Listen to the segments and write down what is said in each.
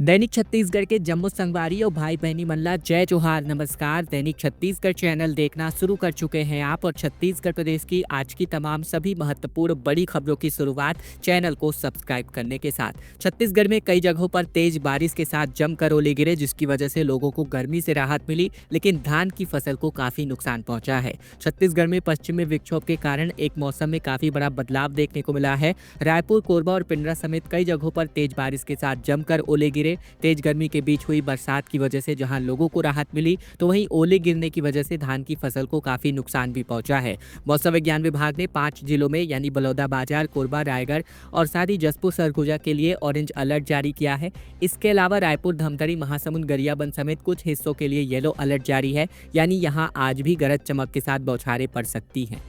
दैनिक छत्तीसगढ़ के जम्मू संगवारी और भाई बहनी मल्ला जय जोहार नमस्कार। दैनिक छत्तीसगढ़ चैनल देखना शुरू कर चुके हैं आप और छत्तीसगढ़ प्रदेश की आज की तमाम सभी महत्वपूर्ण बड़ी खबरों की शुरुआत चैनल को सब्सक्राइब करने के साथ। छत्तीसगढ़ में कई जगहों पर तेज बारिश के साथ जमकर ओले गिरे, जिसकी वजह से लोगों को गर्मी से राहत मिली, लेकिन धान की फसल को काफी नुकसान पहुंचा है। छत्तीसगढ़ में पश्चिमी विक्षोभ के कारण एक मौसम में काफी बड़ा बदलाव देखने को मिला है। रायपुर, कोरबा और पिंडरा समेत कई जगहों पर तेज बारिश के साथ जमकर ओले गिरे। तेज गर्मी के बीच हुई बरसात की वजह से जहां लोगों को राहत मिली, तो वहीं ओले गिरने की वजह से धान की फसल को काफी नुकसान भी पहुंचा है। मौसम विज्ञान विभाग ने 5 जिलों में यानी बलौदाबाजार, कोरबा, रायगढ़ और साथ ही जशपुर, सरगुजा के लिए ऑरेंज अलर्ट जारी किया है। इसके अलावा रायपुर, धमतरी, महासमुंद, गरियाबंद समेत कुछ हिस्सों के लिए येलो अलर्ट जारी है, यानी यहां आज भी गरज चमक के साथ बौछारें पड़ सकती हैं।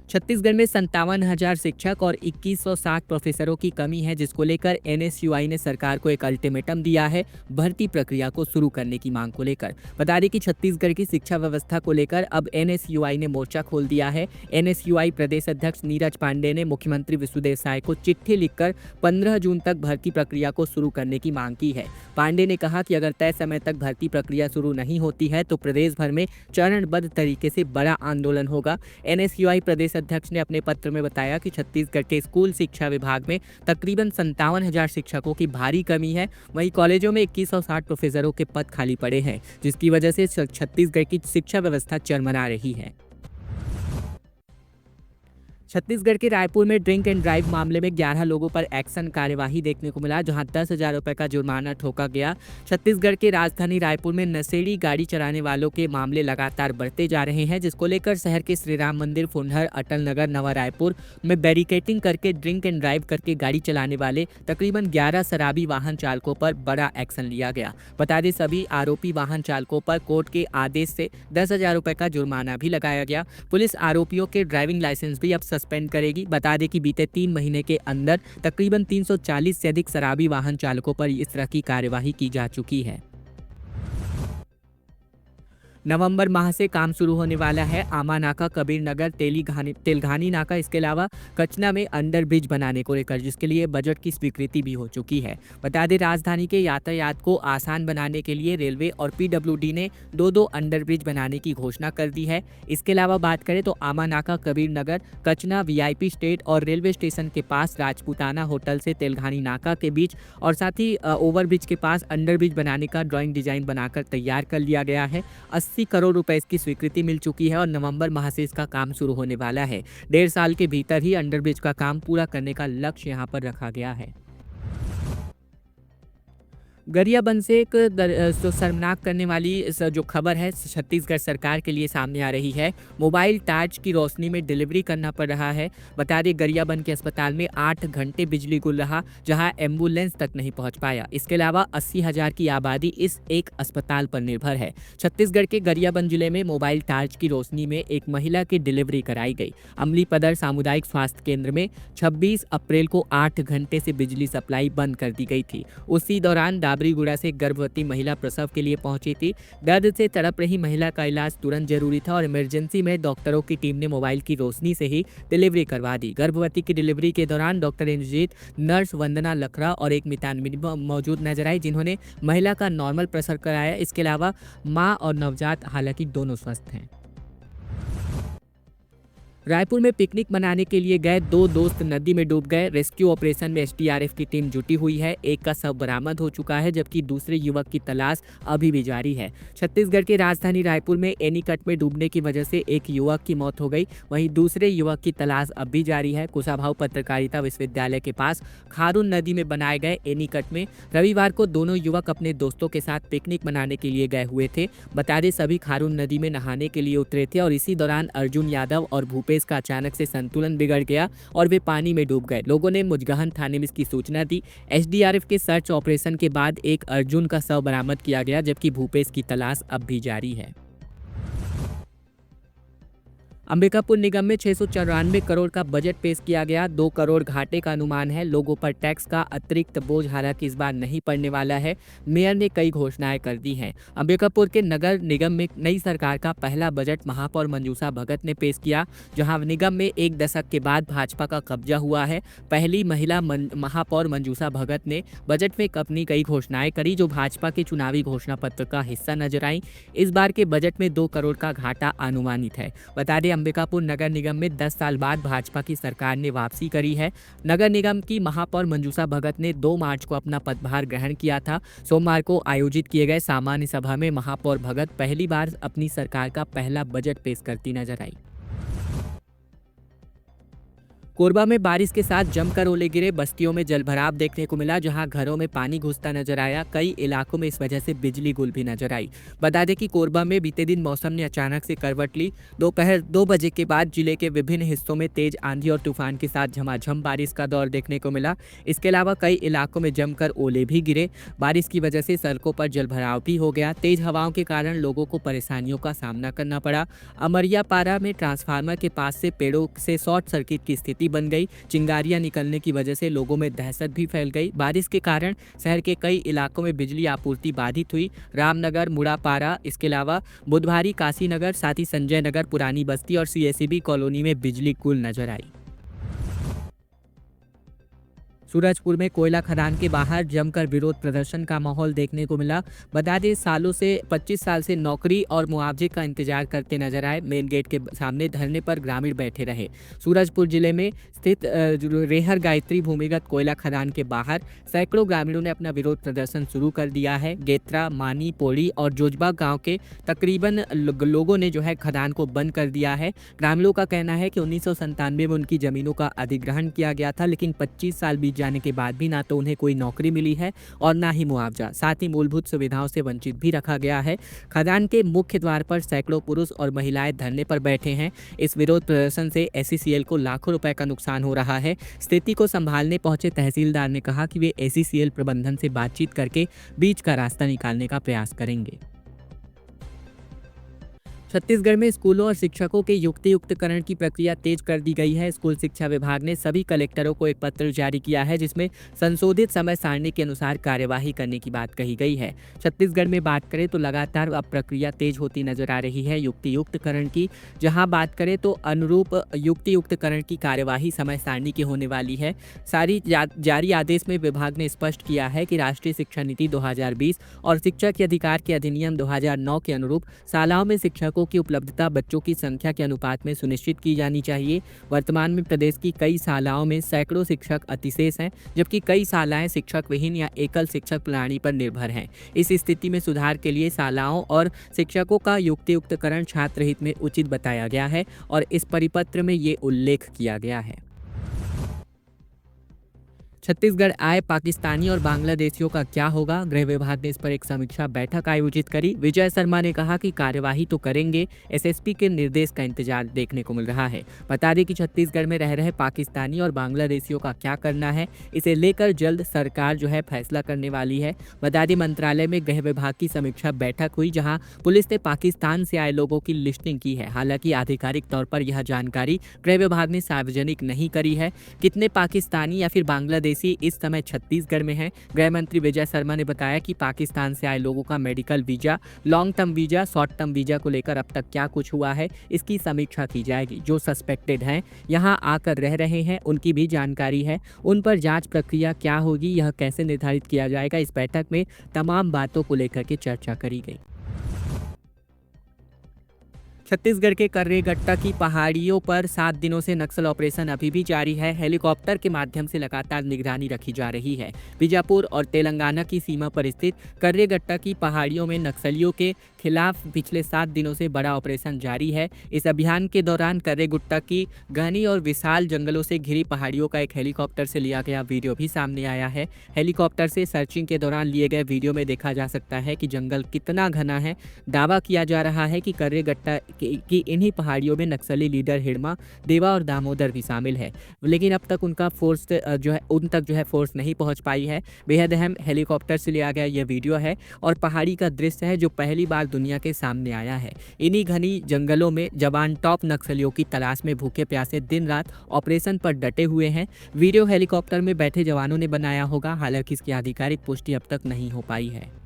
छत्तीसगढ़ में 57,000 शिक्षक और 2160 प्रोफेसरों की कमी है, जिसको लेकर एनएसयूआई ने सरकार को एक अल्टीमेटम दिया है भर्ती प्रक्रिया को शुरू करने की मांग को लेकर। बता दें कि छत्तीसगढ़ की शिक्षा व्यवस्था को लेकर अब एनएसयूआई ने मोर्चा खोल दिया है। एनएसयूआई प्रदेश अध्यक्ष नीरज पांडे ने मुख्यमंत्री विष्णुदेव साय को चिट्ठी लिखकर 15 जून तक भर्ती प्रक्रिया को शुरू करने की मांग की है। पांडे ने कहा कि अगर तय समय तक भर्ती प्रक्रिया शुरू नहीं होती है तो प्रदेश भर में चरणबद्ध तरीके से बड़ा आंदोलन होगा। एनएसयूआई प्रदेश अध्यक्ष ने अपने पत्र में बताया कि छत्तीसगढ़ के स्कूल शिक्षा विभाग में तकरीबन 57,000 शिक्षकों की भारी कमी है। वहीं कॉलेजों में 2160 प्रोफेसरों के पद खाली पड़े हैं, जिसकी वजह से छत्तीसगढ़ की शिक्षा व्यवस्था चरमरा रही है। छत्तीसगढ़ के रायपुर में ड्रिंक एंड ड्राइव मामले में 11 लोगों पर एक्शन कार्यवाही देखने को मिला, जहां 10,000 रुपए का जुर्माना ठोका गया। छत्तीसगढ़ के राजधानी रायपुर में नशेड़ी गाड़ी चलाने वालों के मामले लगातार बढ़ते जा रहे हैं, जिसको लेकर शहर के श्री राम मंदिर, फुंडहर, अटल नगर, नवा रायपुर में बैरिकेटिंग करके ड्रिंक एंड ड्राइव करके गाड़ी चलाने वाले तकरीबन 11 शराबी वाहन चालकों पर बड़ा एक्शन लिया गया। बता दें, सभी आरोपी वाहन चालकों पर कोर्ट के आदेश से 10,000 रुपए का जुर्माना भी लगाया गया। पुलिस आरोपियों के ड्राइविंग लाइसेंस भी अब सस्पेंड करेगी। बता दें कि बीते 3 महीने के अंदर तकरीबन 340 से अधिक शराबी वाहन चालकों पर इस तरह की कार्यवाही की जा चुकी है। नवंबर माह से काम शुरू होने वाला है आमा नाका, कबीर नगर, तेलघानी नाका, इसके अलावा कचना में अंडर ब्रिज बनाने को लेकर, जिसके लिए बजट की स्वीकृति भी हो चुकी है। बता दें, राजधानी के यातायात को आसान बनाने के लिए रेलवे और पीडब्ल्यूडी ने 2-2 अंडर ब्रिज बनाने की घोषणा कर दी है। इसके अलावा बात करें तो आमा नाका, कबीर नगर, कचना, वीआईपी स्टेट और रेलवे स्टेशन के पास राजपूताना होटल से तेलघानी नाका के बीच और साथ ही ओवरब्रिज के पास अंडर ब्रिज बनाने का ड्राइंग डिजाइन बनाकर तैयार कर लिया गया है। 80 करोड़ रुपए इसकी स्वीकृति मिल चुकी है और नवंबर माह से इसका काम शुरू होने वाला है। 1.5 साल के भीतर ही अंडरब्रिज का काम पूरा करने का लक्ष्य यहां पर रखा गया है। गरियाबंद से एक शर्मनाक करने वाली जो खबर है छत्तीसगढ़ सरकार के लिए सामने आ रही है। मोबाइल टार्च की रोशनी में डिलीवरी करना पड़ रहा है। बता दें, गरियाबंद के अस्पताल में 8 घंटे बिजली गुल रहा, जहां एम्बुलेंस तक नहीं पहुंच पाया। इसके अलावा 80,000 की आबादी इस एक अस्पताल पर निर्भर है। छत्तीसगढ़ के गरियाबंद जिले में मोबाइल टार्च की रोशनी में एक महिला की डिलीवरी कराई गई। अमलीपदर सामुदायिक स्वास्थ्य केंद्र में 26 अप्रैल को 8 घंटे से बिजली सप्लाई बंद कर दी गई थी। उसी दौरान डाबरीगुड़ा से गर्भवती महिला प्रसव के लिए पहुंची थी। दर्द से तड़प रही महिला का इलाज तुरंत जरूरी था और इमरजेंसी में डॉक्टरों की टीम ने मोबाइल की रोशनी से ही डिलीवरी करवा दी। गर्भवती की डिलीवरी के दौरान डॉक्टर इंद्रजीत, नर्स वंदना लखरा और एक मितानिन मौजूद नजर आई, जिन्होंने महिला का नॉर्मल प्रसव कराया। इसके अलावा मां और नवजात हालांकि दोनों स्वस्थ हैं। रायपुर में पिकनिक मनाने के लिए गए 2 दोस्त नदी में डूब गए। रेस्क्यू ऑपरेशन में एसडीआरएफ की टीम जुटी हुई है। एक का शव बरामद हो चुका है, जबकि दूसरे युवक की तलाश अभी भी जारी है। छत्तीसगढ़ के राजधानी रायपुर में एनीकट में डूबने की वजह से एक युवक की मौत हो गई, वहीं दूसरे युवक की तलाश अब भी जारी है। कुशाभाऊ पत्रकारिता विश्वविद्यालय के पास खारून नदी में बनाए गए एनीकट में रविवार को दोनों युवक अपने दोस्तों के साथ पिकनिक मनाने के लिए गए हुए थे। बता दें, सभी खारून नदी में नहाने के लिए उतरे थे और इसी दौरान अर्जुन यादव और भूपेश का अचानक से संतुलन बिगड़ गया और वे पानी में डूब गए। लोगों ने मुजगहन थाने में इसकी सूचना दी। एसडीआरएफ के सर्च ऑपरेशन के बाद एक अर्जुन का शव बरामद किया गया, जबकि भूपेश की तलाश अब भी जारी है। अंबिकापुर निगम में 694 करोड़ का बजट पेश किया गया। 2 करोड़ घाटे का अनुमान है। लोगों पर टैक्स का अतिरिक्त बोझ हालांकि इस बार नहीं पड़ने वाला है। मेयर ने कई घोषणाएं कर दी हैं। अंबिकापुर के नगर निगम में नई सरकार का पहला बजट महापौर मंजूषा भगत ने पेश किया, जहां निगम में एक दशक के बाद भाजपा का कब्जा हुआ है। पहली महिला महापौर मंजूषा भगत ने बजट में अपनी कई घोषणाएं करी जो भाजपा के चुनावी घोषणा पत्र का हिस्सा नजर आई। इस बार के बजट में 2 करोड़ का घाटा अनुमानित है। बता दें, अंबिकापुर नगर निगम में 10 साल बाद भाजपा की सरकार ने वापसी करी है। नगर निगम की महापौर मंजूषा भगत ने 2 मार्च को अपना पदभार ग्रहण किया था। सोमवार को आयोजित किए गए सामान्य सभा में महापौर भगत पहली बार अपनी सरकार का पहला बजट पेश करती नजर आई। कोरबा में बारिश के साथ जमकर ओले गिरे। बस्तियों में जलभराव देखने को मिला, जहां घरों में पानी घुसता नजर आया। कई इलाकों में इस वजह से बिजली गुल भी नजर आई। बता दें कि कोरबा में बीते दिन मौसम ने अचानक से करवट ली। दोपहर 2 बजे के बाद जिले के विभिन्न हिस्सों में तेज आंधी और तूफान के साथ झमाझम बारिश का दौर देखने को मिला। इसके अलावा कई इलाकों में जमकर ओले भी गिरे। बारिश की वजह से सड़कों पर जलभराव भी हो गया। तेज हवाओं के कारण लोगों को परेशानियों का सामना करना पड़ा। अमरियापारा में ट्रांसफार्मर के पास से पेड़ों से शॉर्ट सर्किट की स्थिति बन गई। चिंगारियां निकलने की वजह से लोगों में दहशत भी फैल गई। बारिश के कारण शहर के कई इलाकों में बिजली आपूर्ति बाधित हुई। रामनगर, मुड़ापारा, इसके अलावा बुधवारी, काशीनगर, साथ ही संजय नगर, पुरानी बस्ती और सीएसबी कॉलोनी में बिजली गुल नजर आई। सूरजपुर में कोयला खदान के बाहर जमकर विरोध प्रदर्शन का माहौल देखने को मिला। बता दें, सालों से 25 साल से नौकरी और मुआवजे का इंतजार करते नजर आए। मेन गेट के सामने धरने पर ग्रामीण बैठे रहे। सूरजपुर जिले में स्थित रेहर गायत्री भूमिगत कोयला खदान के बाहर सैकड़ों ग्रामीणों ने अपना विरोध प्रदर्शन शुरू कर दिया है। गेत्रा, मानी, पोड़ी और जोजबा गांव के तकरीबन लोगों ने जो है खदान को बंद कर दिया है। ग्रामीणों का कहना है कि 1997 में उनकी जमीनों का अधिग्रहण किया गया था, लेकिन 25 साल बीत जाने के बाद भी ना तो उन्हें कोई नौकरी मिली है और ना ही मुआवजा। साथ ही मूलभूत सुविधाओं से वंचित भी रखा गया है। खदान के मुख्य द्वार पर सैकड़ों पुरुष और महिलाएं धरने पर बैठे हैं। इस विरोध प्रदर्शन से एसईसीएल को लाखों रुपए का नुकसान हो रहा है। स्थिति को संभालने पहुंचे तहसीलदार ने कहा कि वे एसईसीएल प्रबंधन से बातचीत करके बीच का रास्ता निकालने का प्रयास करेंगे। छत्तीसगढ़ में स्कूलों और शिक्षकों के युक्तियुक्तकरण की प्रक्रिया तेज कर दी गई है। स्कूल शिक्षा विभाग ने सभी कलेक्टरों को एक पत्र जारी किया है, जिसमें संशोधित समय सारणी के अनुसार कार्यवाही करने की बात कही गई है। छत्तीसगढ़ में बात करें तो लगातार अब प्रक्रिया तेज होती नजर आ रही है युक्तियुक्तकरण की। जहां बात करें तो अनुरूप युक्तियुक्तकरण की कार्यवाही समय सारणी की होने वाली है। जारी आदेश में विभाग ने स्पष्ट किया है कि राष्ट्रीय शिक्षा नीति 2020 और शिक्षा के अधिकार के अधिनियम 2009 के अनुरूप शालाओं में शिक्षकों की उपलब्धता बच्चों की संख्या के अनुपात में सुनिश्चित की जानी चाहिए। वर्तमान में प्रदेश की कई शालाओं में सैकड़ों शिक्षक अतिशेष हैं, जबकि कई शालाएं शिक्षक विहीन या एकल शिक्षक प्रणाली पर निर्भर हैं। इस स्थिति में सुधार के लिए शालाओं और शिक्षकों का युक्तियुक्तकरण छात्र हित में उचित बताया गया है और इस परिपत्र में ये उल्लेख किया गया है। छत्तीसगढ़ आए पाकिस्तानी और बांग्लादेशियों का क्या होगा? गृह विभाग ने इस पर एक समीक्षा बैठक आयोजित करी। विजय शर्मा ने कहा कि कार्यवाही तो करेंगे, एसएसपी के निर्देश का इंतजार देखने को मिल रहा है। बता दें कि छत्तीसगढ़ में रह रहे पाकिस्तानी और बांग्लादेशियों का क्या करना है, इसे लेकर जल्द सरकार जो है फैसला करने वाली है। बता दें, मंत्रालय में गृह विभाग की समीक्षा बैठक हुई, जहाँ पुलिस ने पाकिस्तान से आए लोगों की लिस्टिंग की है। हालांकि आधिकारिक तौर पर यह जानकारी गृह विभाग ने सार्वजनिक नहीं करी है। कितने पाकिस्तानी या फिर बांग्लादेशी इस समय छत्तीसगढ़ में हैं? गृह मंत्री विजय शर्मा ने बताया कि पाकिस्तान से आए लोगों का medical visa, long term visa, short term visa को लेकर अब तक क्या कुछ हुआ है, इसकी समीक्षा की जाएगी। जो सस्पेक्टेड हैं, यहां आकर रह रहे हैं, उनकी भी जानकारी है। उन पर जांच प्रक्रिया क्या होगी, यह कैसे निर्धारित किया जाएगा, इस बैठक में तमाम बातों को लेकर के चर्चा करी गई। छत्तीसगढ़ के कर्रेगट्टा की पहाड़ियों पर 7 दिनों से नक्सल ऑपरेशन अभी भी जारी है। हेलीकॉप्टर के माध्यम से लगातार निगरानी रखी जा रही है। बीजापुर और तेलंगाना की सीमा पर स्थित कर्रेगट्टा की पहाड़ियों में नक्सलियों के खिलाफ पिछले 7 दिनों से बड़ा ऑपरेशन जारी है। इस अभियान के दौरान कर्रेगट्टा की घनी और विशाल जंगलों से घिरी पहाड़ियों का एक हेलीकॉप्टर से लिया गया वीडियो भी सामने आया है। हेलीकॉप्टर से सर्चिंग के दौरान लिए गए वीडियो में देखा जा सकता है कि जंगल कितना घना है। दावा किया जा रहा है कि कर्रेगट्टा कि इन्हीं पहाड़ियों में नक्सली लीडर हिड़मा, देवा और दामोदर भी शामिल है, लेकिन अब तक उनका फोर्स जो है उन तक जो है फोर्स नहीं पहुंच पाई है। बेहद अहम हेलीकॉप्टर से लिया गया यह वीडियो है और पहाड़ी का दृश्य है जो पहली बार दुनिया के सामने आया है। इन्हीं घनी जंगलों में जवान टॉप नक्सलियों की तलाश में भूखे प्यासे दिन रात ऑपरेशन पर डटे हुए हैं। वीडियो हेलीकॉप्टर में बैठे जवानों ने बनाया होगा, हालांकि इसकी आधिकारिक पुष्टि अब तक नहीं हो पाई है।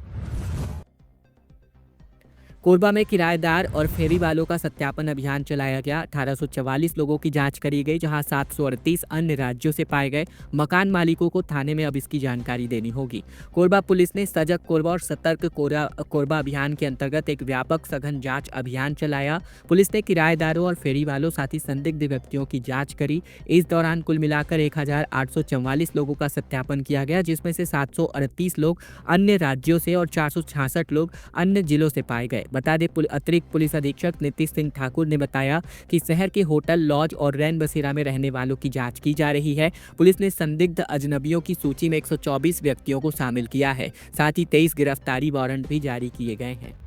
कोरबा में किराएदार और फेरी वालों का सत्यापन अभियान चलाया गया। 1844 लोगों की जांच करी गई, जहां 738 अन्य राज्यों से पाए गए। मकान मालिकों को थाने में अब इसकी जानकारी देनी होगी। कोरबा पुलिस ने सजग कोरबा और सतर्क कोरबा अभियान के अंतर्गत एक व्यापक सघन जांच अभियान चलाया। पुलिस ने किराएदारों और फेरी वालों साथ ही संदिग्ध व्यक्तियों की जाँच करी। इस दौरान कुल मिलाकर 1844 लोगों का सत्यापन किया गया, जिसमें से 738 लोग अन्य राज्यों से और 466 लोग अन्य जिलों से पाए गए। बता दें, अतिरिक्त पुलिस अधीक्षक नीतीश सिंह ठाकुर ने बताया कि शहर के होटल, लॉज और रैन बसेरा में रहने वालों की जांच की जा रही है। पुलिस ने संदिग्ध अजनबियों की सूची में 124 व्यक्तियों को शामिल किया है। साथ ही 23 गिरफ्तारी वारंट भी जारी किए गए हैं।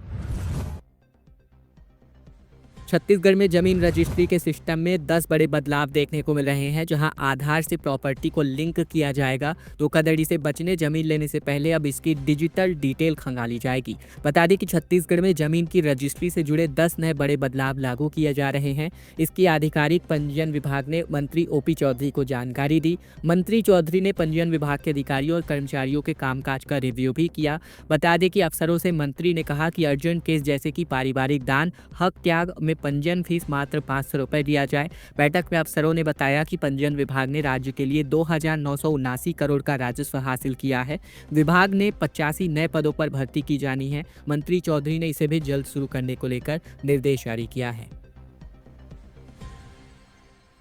छत्तीसगढ़ में जमीन रजिस्ट्री के सिस्टम में 10 बड़े बदलाव देखने को मिल रहे हैं, जहां आधार से प्रॉपर्टी को लिंक किया जाएगा। धोखाधड़ी से बचने जमीन लेने से पहले अब इसकी डिजिटल डिटेल खंगाली जाएगी। बता दें कि छत्तीसगढ़ में जमीन की रजिस्ट्री से जुड़े 10 नए बड़े बदलाव लागू किए जा रहे हैं। इसकी आधिकारिक पंजीयन विभाग ने मंत्री ओपी चौधरी को जानकारी दी। मंत्री चौधरी ने पंजीयन विभाग के अधिकारियों और कर्मचारियों के कामकाज का रिव्यू भी किया। बता दें कि अफसरों से मंत्री ने कहा कि अर्जेंट केस जैसे कि पारिवारिक दान, हक त्याग में पंजीयन फीस मात्र 500 रुपये दिया जाए। बैठक में अफसरों ने बताया कि पंजीयन विभाग ने राज्य के लिए 2,979 करोड़ का राजस्व हासिल किया है। विभाग ने 85 नए पदों पर भर्ती की जानी है। मंत्री चौधरी ने इसे भी जल्द शुरू करने को लेकर निर्देश जारी किया है।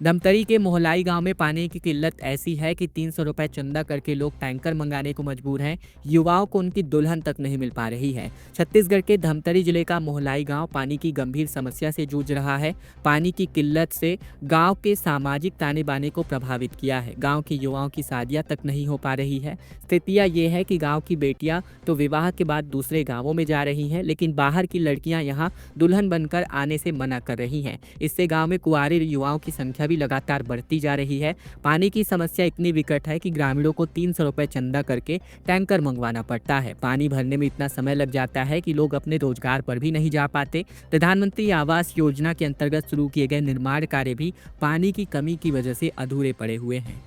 धमतरी के मोहलाई गांव में पानी की किल्लत ऐसी है कि 300 रुपये चंदा करके लोग टैंकर मंगाने को मजबूर हैं। युवाओं को उनकी दुल्हन तक नहीं मिल पा रही है। छत्तीसगढ़ के धमतरी जिले का मोहलाई गांव पानी की गंभीर समस्या से जूझ रहा है। पानी की किल्लत से गांव के सामाजिक ताने बाने को प्रभावित किया है। गांव के युवाओं की शादियां तक नहीं हो पा रही है। स्थितियां ये है कि गाँव की बेटियां तो विवाह के बाद दूसरे गाँवों में जा रही हैं, लेकिन बाहर की लड़कियां यहाँ दुल्हन बनकर आने से मना कर रही हैं। इससे गाँव में कुंवारे युवाओं की संख्या भी लगातार बढ़ती जा रही है। पानी की समस्या इतनी विकट है कि ग्रामीणों को 300 रुपये चंदा करके टैंकर मंगवाना पड़ता है। पानी भरने में इतना समय लग जाता है कि लोग अपने रोजगार पर भी नहीं जा पाते। प्रधानमंत्री आवास योजना के अंतर्गत शुरू किए गए निर्माण कार्य भी पानी की कमी की वजह से अधूरे पड़े हुए हैं।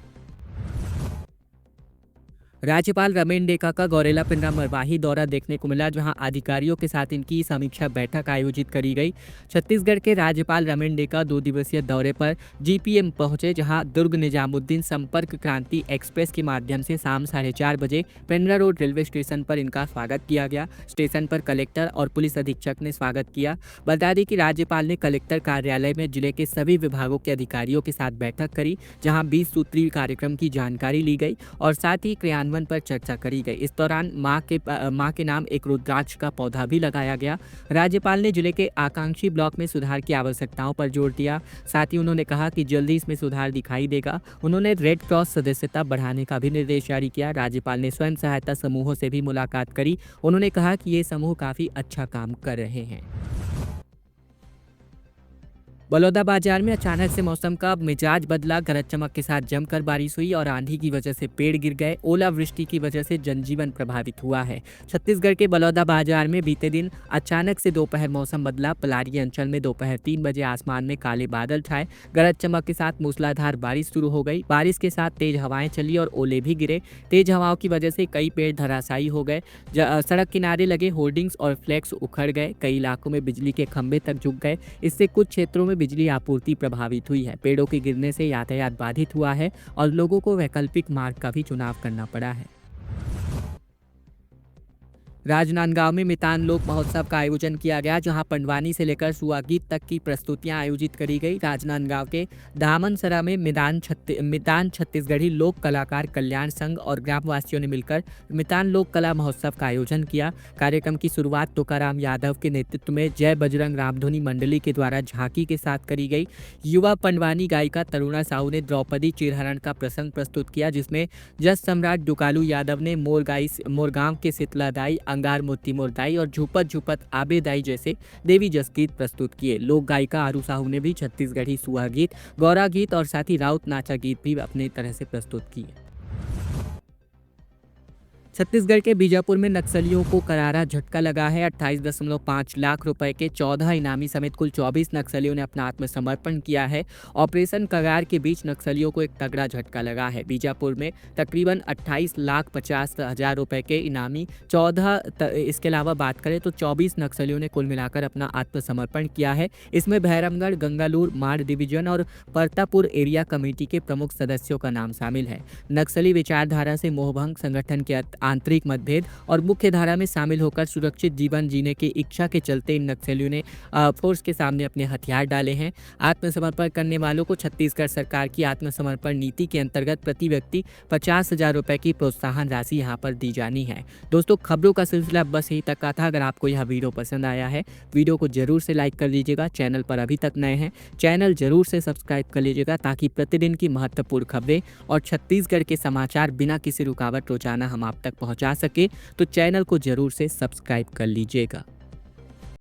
राज्यपाल रमेन डेका का गौरेला पिंडरा मरवाही दौरा देखने को मिला, जहां अधिकारियों के साथ इनकी समीक्षा बैठक आयोजित करी गई। छत्तीसगढ़ के राज्यपाल रमेन डेका 2 दिवसीय दौरे पर जीपीएम पहुंचे, जहां दुर्ग निजामुद्दीन संपर्क क्रांति एक्सप्रेस के माध्यम से शाम 4:30 बजे पिंडरा रोड रेलवे स्टेशन पर इनका स्वागत किया गया। स्टेशन पर कलेक्टर और पुलिस अधीक्षक ने स्वागत किया। बता दें कि राज्यपाल ने कलेक्टर कार्यालय में जिले के सभी विभागों के अधिकारियों के साथ बैठक करी, जहाँ 20 सूत्रीय कार्यक्रम की जानकारी ली गई और साथ ही क्रियान्वयन पर चर्चा करी गई। इस दौरान मां के नाम एक रुद्राक्ष का पौधा भी लगाया गया। राज्यपाल ने जिले के आकांक्षी ब्लॉक में सुधार की आवश्यकताओं पर जोर दिया। साथ ही उन्होंने कहा कि जल्दी इसमें सुधार दिखाई देगा। उन्होंने रेड क्रॉस सदस्यता बढ़ाने का भी निर्देश जारी किया। राज्यपाल ने स्वयं सहायता समूहों से भी मुलाकात करी। उन्होंने कहा कि ये समूह काफी अच्छा काम कर रहे हैं। बलौदाबाजार में अचानक से मौसम का मिजाज बदला। गरज चमक के साथ जमकर बारिश हुई और आंधी की वजह से पेड़ गिर गए। ओलावृष्टि की वजह से जनजीवन प्रभावित हुआ है। छत्तीसगढ़ के बलौदाबाजार में बीते दिन अचानक से दोपहर मौसम बदला। पलारी अंचल में दोपहर 3 बजे आसमान में काले बादल छाए। गरज चमक के साथ मूसलाधार बारिश शुरू हो गई। बारिश के साथ तेज हवाएं चली और ओले भी गिरे। तेज हवाओं की वजह से कई पेड़ धराशायी हो गए। सड़क किनारे लगे होर्डिंग्स और फ्लैक्स उखड़ गए। कई इलाकों में बिजली के खंभे तक झुक गए। इससे कुछ क्षेत्रों में बिजली आपूर्ति प्रभावित हुई है। पेड़ों के गिरने से यातायात बाधित हुआ है और लोगों को वैकल्पिक मार्ग का भी चुनाव करना पड़ा है। राजनांदगांव में मितान लोक महोत्सव का आयोजन किया गया, जहां पंडवानी से लेकर सुआगीत तक की प्रस्तुतियां आयोजित करी गई। राजनांदगांव के दामनसरा में मितान छत्तीसगढ़ी लोक कलाकार कल्याण संघ और ग्रामवासियों ने मिलकर मितान लोक कला महोत्सव का आयोजन किया। कार्यक्रम की शुरुआत तुकाराम यादव के नेतृत्व में जय बजरंग रामधुनी मंडली के द्वारा झांकी के साथ करी गई। युवा पंडवानी गायिका तरुणा साहू ने द्रौपदी चिरहरण का प्रसंग प्रस्तुत किया, जिसमें जस सम्राट डुकालू यादव ने मोरगांव के शीतलादाई अंगार मोती मोरदाई और झूपत झूपत आबेदाई जैसे देवी जस गीत प्रस्तुत किए। लोक गायिका आरू साहू ने भी छत्तीसगढ़ी सुहा गीत, गौरा गीत और साथ ही राउत नाचा गीत भी अपनी तरह से प्रस्तुत किए। छत्तीसगढ़ के बीजापुर में नक्सलियों को करारा झटका लगा है। 28.5 लाख रुपए के 14 इनामी समेत कुल 24 नक्सलियों ने अपना आत्मसमर्पण किया है। ऑपरेशन कगार के बीच नक्सलियों को एक तगड़ा झटका लगा है। बीजापुर में तकरीबन 28,50,000 रुपए के इनामी 14 इसके अलावा बात करें तो 24 नक्सलियों ने कुल मिलाकर अपना आत्मसमर्पण किया है। इसमें भैरमगढ़, गंगालूर, माड़ डिवीजन और परतापुर एरिया कमेटी के प्रमुख सदस्यों का नाम शामिल है। नक्सली विचारधारा से मोहभंग, संगठन के आंतरिक मतभेद और मुख्य धारा में शामिल होकर सुरक्षित जीवन जीने की इच्छा के चलते इन नक्सलियों ने फोर्स के सामने अपने हथियार डाले हैं। आत्मसमर्पण करने वालों को छत्तीसगढ़ सरकार की आत्मसमर्पण नीति के अंतर्गत प्रति व्यक्ति 50,000 रुपए की प्रोत्साहन राशि यहां पर दी जानी है। दोस्तों, खबरों का सिलसिला बस यही तक का था। अगर आपको यह वीडियो पसंद आया है, वीडियो को जरूर से लाइक कर लीजिएगा। चैनल पर अभी तक नए हैं, चैनल जरूर से सब्सक्राइब कर लीजिएगा ताकि प्रतिदिन की महत्वपूर्ण खबरें और छत्तीसगढ़ के समाचार बिना किसी रुकावट रोजाना हम आप तक पहुंचा सके। तो चैनल को जरूर से सब्सक्राइब कर लीजिएगा।